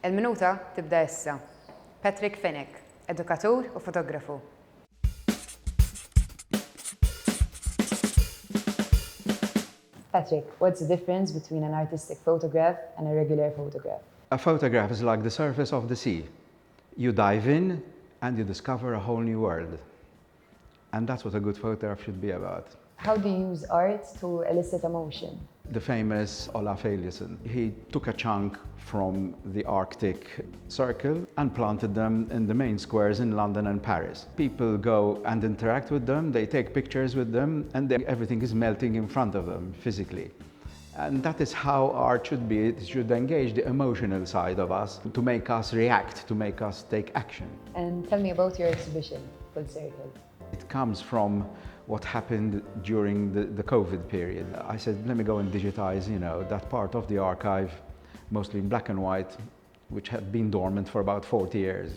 Il-Minuta tibda issa. Fenech, edukatur u fotografu. Patrick, what's the difference between an artistic photograph and a regular photograph? A photograph is like the surface of the sea. You dive in and you discover a whole new world. And that's what a good photograph should be about. How do you use art to elicit emotion? The famous Olaf Eliasson, he took a chunk from the Arctic Circle and planted them in the main squares in London and Paris. People go and interact with them, they take pictures with them, and then everything is melting in front of them physically. And that is how art should be. It should engage the emotional side of us to make us react, to make us take action. And tell me about your exhibition, Full Circle. It comes from what happened during the COVID period. I said, let me go and digitize, that part of the archive, mostly in black and white, which had been dormant for about 40 years.